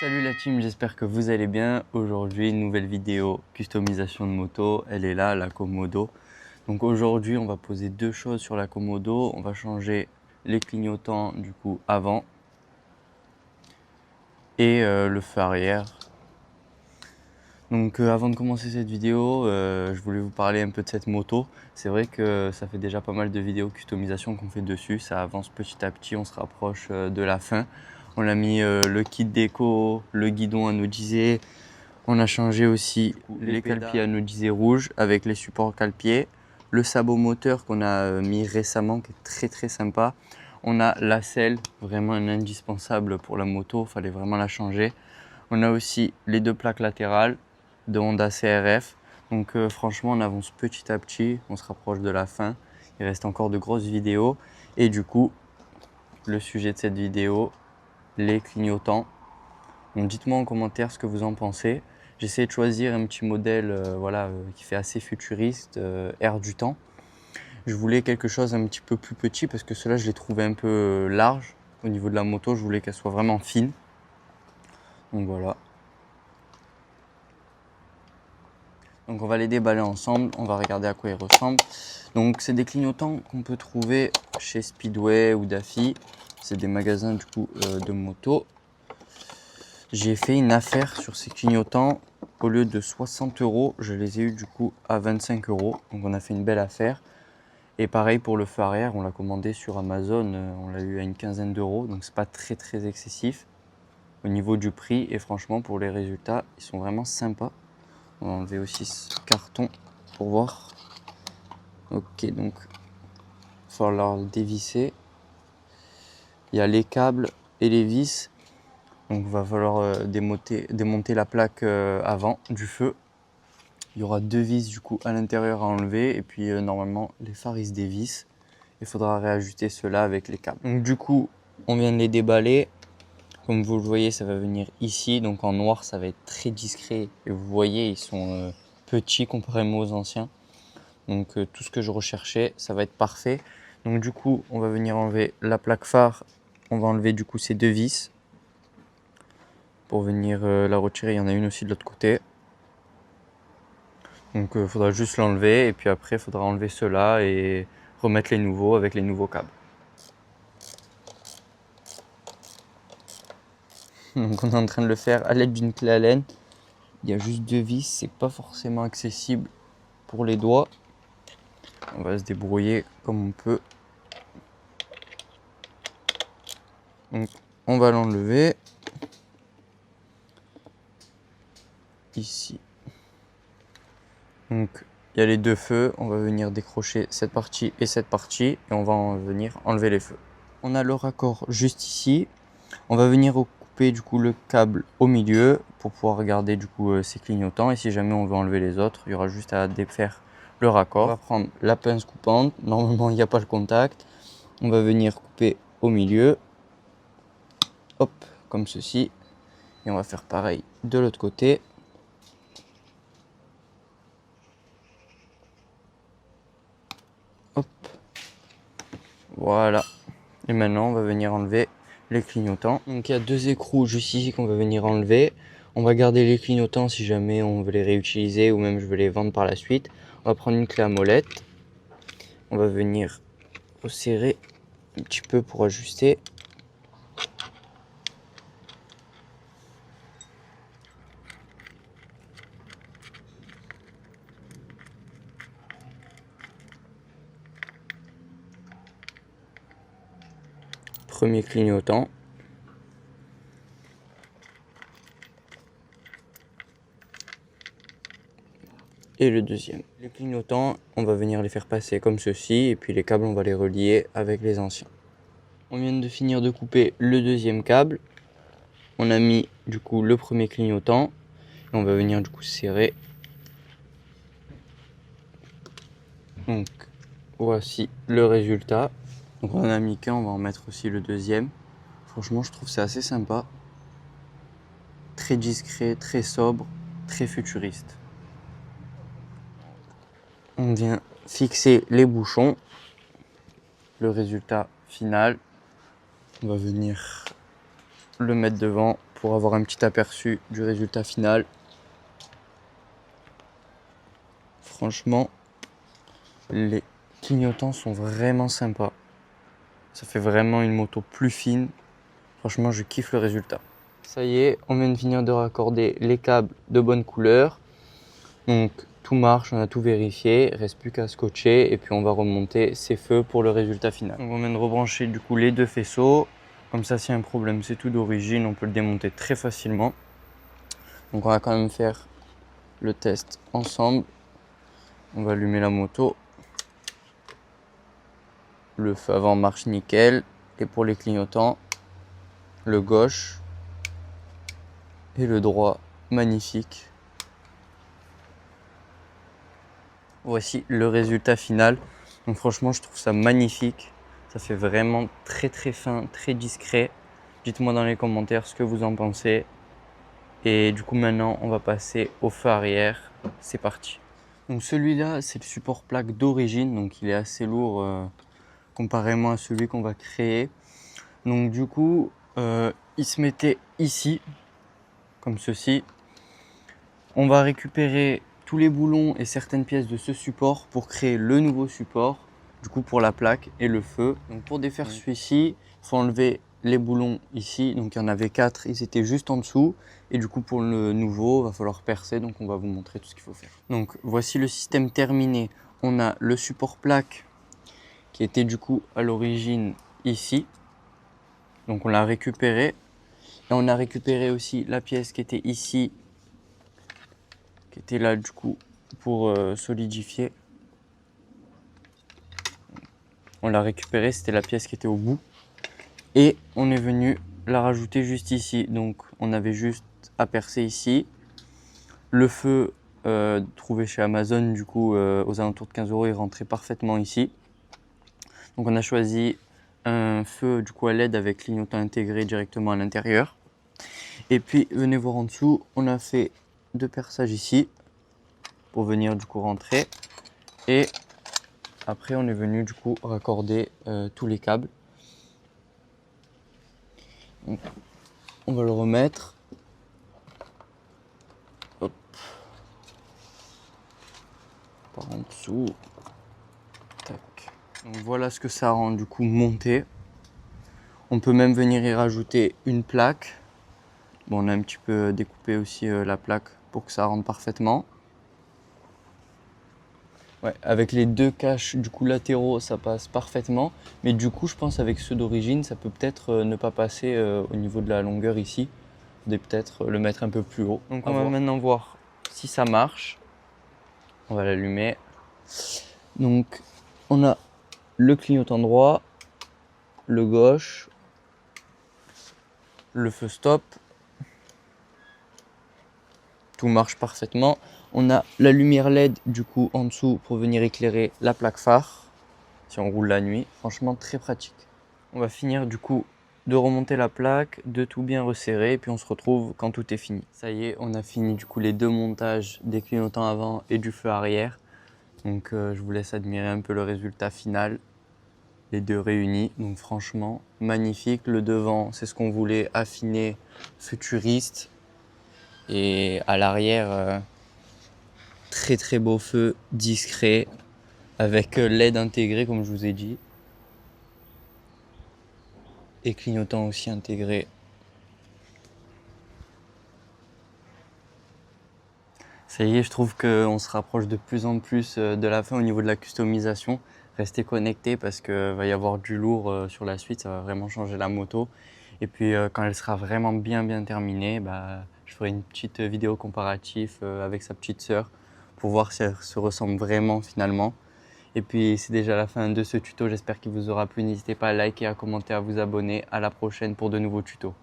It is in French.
Salut la team, j'espère que vous allez bien. Aujourd'hui, nouvelle vidéo customisation de moto. Elle est là, la Komodo. Donc aujourd'hui, on va poser deux choses sur la Komodo. On va changer les clignotants du coup avant et le feu arrière. Donc avant de commencer cette vidéo, je voulais vous parler un peu de cette moto. C'est vrai que ça fait déjà pas mal de vidéos customisation qu'on fait dessus. Ça avance petit à petit, on se rapproche de la fin. On a mis le kit déco, le guidon anodisé. On a changé aussi les calpiers anodisés rouges avec les supports calpiers. Le sabot moteur qu'on a mis récemment qui est très sympa. On a la selle, vraiment un indispensable pour la moto, il fallait vraiment la changer. On a aussi les deux plaques latérales de Honda CRF. Donc franchement, on avance petit à petit, on se rapproche de la fin. Il reste encore de grosses vidéos. Et du coup, le sujet de cette vidéo, les clignotants. Donc dites-moi en commentaire ce que vous en pensez. J'ai essayé de choisir un petit modèle qui fait assez futuriste, air du temps. Je voulais quelque chose un petit peu plus petit parce que cela je l'ai trouvé un peu large. Au niveau de la moto, je voulais qu'elle soit vraiment fine. Donc voilà. Donc on va les déballer ensemble, on va regarder à quoi ils ressemblent. Donc c'est des clignotants qu'on peut trouver chez Speedway ou Daffy. C'est des magasins du coup de moto. J'ai fait une affaire sur ces clignotants. Au lieu de 60 €, je les ai eu du coup à 25 €. Donc on a fait une belle affaire. Et pareil pour le feu arrière, on l'a commandé sur Amazon, on l'a eu à une quinzaine d'euros. Donc c'est pas très excessif au niveau du prix. Et franchement pour les résultats, ils sont vraiment sympas. On va enlever aussi ce carton pour voir. Ok, donc il va falloir le dévisser. Il y a les câbles et les vis. Donc il va falloir démonter la plaque avant du feu. Il y aura deux vis du coup à l'intérieur à enlever. Et puis normalement les phares ils se dévissent. Il faudra réajuster cela avec les câbles. Donc du coup on vient de les déballer. Comme vous le voyez, ça va venir ici. Donc en noir ça va être très discret. Et vous voyez, ils sont petits comparément aux anciens. Donc tout ce que je recherchais, ça va être parfait. Donc du coup, on va venir enlever la plaque phare. On va enlever du coup ces deux vis. Pour venir la retirer, il y en a une aussi de l'autre côté. Donc il faudra juste l'enlever. Et puis après, il faudra enlever ceux-là et remettre les nouveaux avec les nouveaux câbles. Donc on est en train de le faire à l'aide d'une clé Allen. Il y a juste deux vis, c'est pas forcément accessible pour les doigts. On va se débrouiller comme on peut. Donc on va l'enlever. Ici. Donc il y a les deux feux, on va venir décrocher cette partie et cette partie et on va venir enlever les feux. On a le raccord juste ici. On va venir couper du coup le câble au milieu pour pouvoir regarder du coup ces clignotants et si jamais on veut enlever les autres, il y aura juste à défaire le raccord. On va prendre la pince coupante, normalement il n'y a pas le contact. On va venir couper au milieu. Hop, comme ceci. Et on va faire pareil de l'autre côté. Hop. Voilà. Et maintenant, on va venir enlever les clignotants. Donc, il y a deux écrous juste ici qu'on va venir enlever. On va garder les clignotants si jamais on veut les réutiliser ou même je veux les vendre par la suite. On va prendre une clé à molette. On va venir resserrer un petit peu pour ajuster. Premier clignotant. Et le deuxième. Les clignotants, on va venir les faire passer comme ceci et puis les câbles, on va les relier avec les anciens. On vient de finir de couper le deuxième câble. On a mis du coup le premier clignotant. Et on va venir du coup serrer. Donc voici le résultat. Donc on en a mis qu'un, on va en mettre aussi le deuxième. Franchement, je trouve c'est assez sympa. Très discret, très sobre, très futuriste. On vient fixer les bouchons. Le résultat final, on va venir le mettre devant pour avoir un petit aperçu du résultat final. Franchement, les clignotants sont vraiment sympas. Ça fait vraiment une moto plus fine. Franchement, je kiffe le résultat. Ça y est, on vient de finir de raccorder les câbles de bonne couleur. Donc tout marche, on a tout vérifié. Il ne reste plus qu'à scotcher et puis on va remonter ces feux pour le résultat final. Donc on vient de rebrancher du coup les deux faisceaux. Comme ça, s'il y a un problème, c'est tout d'origine. On peut le démonter très facilement. Donc on va quand même faire le test ensemble. On va allumer la moto. Le feu avant marche nickel. Et pour les clignotants, le gauche et le droit, magnifique. Voici le résultat final. Donc franchement, je trouve ça magnifique. Ça fait vraiment très très fin, très discret. Dites-moi dans les commentaires ce que vous en pensez. Et du coup maintenant, on va passer au feu arrière. C'est parti. Donc celui-là, c'est le support plaque d'origine. Donc il est assez lourd comparément à celui qu'on va créer. Donc du coup, il se mettait ici, comme ceci. On va récupérer tous les boulons et certaines pièces de ce support pour créer le nouveau support, du coup pour la plaque et le feu. Donc pour défaire celui-ci, il faut enlever les boulons ici. Donc il y en avait 4, ils étaient juste en dessous. Et du coup pour le nouveau, il va falloir percer. Donc on va vous montrer tout ce qu'il faut faire. Donc voici le système terminé. On a le support plaque qui était du coup à l'origine ici. Donc on l'a récupéré. Et on a récupéré aussi la pièce qui était ici, qui était là du coup pour solidifier. On l'a récupéré, c'était la pièce qui était au bout. Et on est venu la rajouter juste ici. Donc on avait juste à percer ici. Le feu trouvé chez Amazon, du coup aux alentours de 15 €, il rentrait parfaitement ici. Donc on a choisi un feu du coup à LED avec clignotant intégré directement à l'intérieur. Et puis venez voir en dessous, on a fait 2 perçages ici pour venir du coup rentrer. Et après on est venu du coup raccorder tous les câbles. Donc, on va le remettre. Hop. Par en dessous. Tac. Donc voilà ce que ça rend du coup monté. On peut même venir y rajouter une plaque. Bon, on a un petit peu découpé aussi la plaque pour que ça rentre parfaitement. Ouais, avec les 2 caches du coup latéraux, ça passe parfaitement. Mais du coup, je pense avec ceux d'origine, ça peut peut-être ne pas passer au niveau de la longueur ici. Et peut-être le mettre un peu plus haut. Donc on va maintenant voir si ça marche. On va l'allumer. Donc on a le clignotant droit, le gauche, le feu stop. Tout marche parfaitement. On a la lumière LED du coup en dessous pour venir éclairer la plaque phare si on roule la nuit. Franchement très pratique. On va finir du coup de remonter la plaque, de tout bien resserrer et puis on se retrouve quand tout est fini. Ça y est, on a fini du coup les 2 montages des clignotants avant et du feu arrière. Donc je vous laisse admirer un peu le résultat final. Les 2 réunis, donc franchement magnifique. Le devant, c'est ce qu'on voulait, affiné, futuriste. Et à l'arrière, très très beau feu, discret, avec LED intégré comme je vous ai dit. Et clignotant aussi intégré. Ça y est, je trouve qu'on se rapproche de plus en plus de la fin au niveau de la customisation. Restez connectés parce qu'il va y avoir du lourd sur la suite, ça va vraiment changer la moto. Et puis quand elle sera vraiment bien terminée, je ferai une petite vidéo comparative avec sa petite sœur pour voir si elle se ressemble vraiment finalement. Et puis c'est déjà la fin de ce tuto, j'espère qu'il vous aura plu. N'hésitez pas à liker, à commenter, à vous abonner. À la prochaine pour de nouveaux tutos.